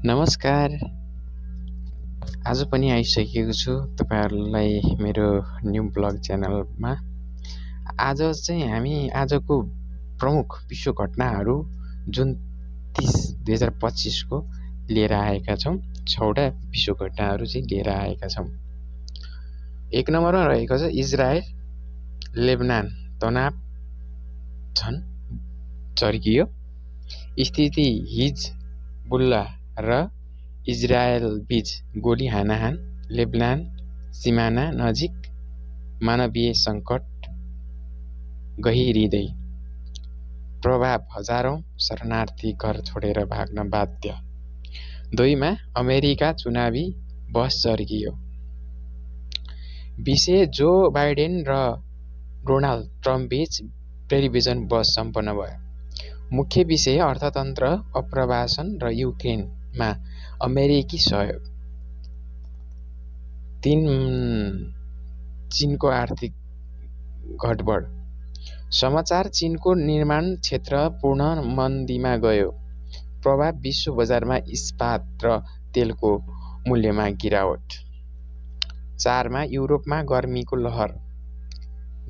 नमस्कार। आज पनि आइसकेको छु तपाईहरुलाई मेरो न्यू ब्लग च्यानलमा। आज चाहिँ हामी आजको प्रमुख विश्व घटनाहरू जुन 30/2025 को लिएर आएका छौं। 6वटा विश्व घटनाहरू चाहिँ लिएर आएका छौं। 1 नम्बरमा रहेको छ इजरायल लेबनान तनाव झन चर्कियो। स्थिति हिजबुल्लाह र इजरायल बीच गोली हानाहान। लेबनान सिमाना नजिक मानवीय संकट गहिरिँदै। प्रभाव हजारौं शरणार्थी घर छोडेर भाग्न बाध्य। 2 मा अमेरिका चुनावी बहस चर्कियो। विषय जो बाइडेन र डोनाल्ड ट्रम्प बीच टेलिभिजन बहस सम्पन्न भयो। मुख्य विषय अर्थतन्त्र अप्रवासन र युक्रेनमा अमेरिकी सहयोग। 3 चीनको आर्थिक घटबढ। समाचार चीनको निर्माण क्षेत्र पूर्ण मन्दीमा गयो। प्रभाव विश्व बजारमा इस्पात र तेलको मूल्यमा गिरावट। 4 मा युरोपमा गर्मीको लहर।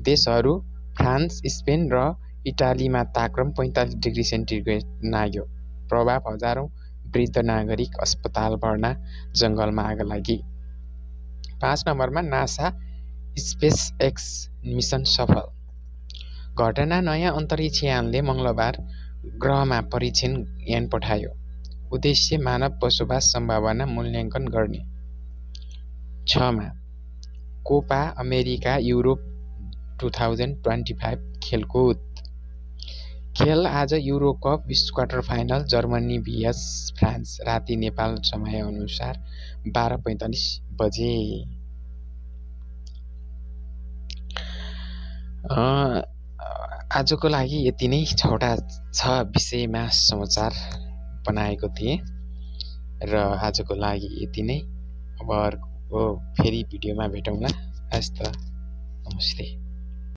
देशहरू फ्रान्स, स्पेन र इटालीमा तापक्रम 45 डिग्री सेन्टिग्रेड नाग्यो। प्रभाव हजारौं वृद्ध नागरिक अस्पताल भर्ना। जंगलमा आग लागि। 5 नम्बरमा नासा स्पेस एक्स मिसन सफल। घटना नयाँ अन्तरिक्ष यानले मंगलबार ग्रहमा परीक्षण यान पठायो। उद्देश्य मानव बसोबास सम्भावना मूल्याङ्कन गर्ने। 6 मा कोपा अमेरिका युरोप 2025 खेलकुद। खेल आज युरो कप विश्व quarter final Germany vs France. राति नेपाल समय अनुसार 12:45 बजे। आजको लागि यति नै। 6 विषयमा समाचार बनाएको थिएँ र आजको लागि यति नै। अब अर्को फेरि भिडियोमा भेटौँला। हस्त नमस्ते।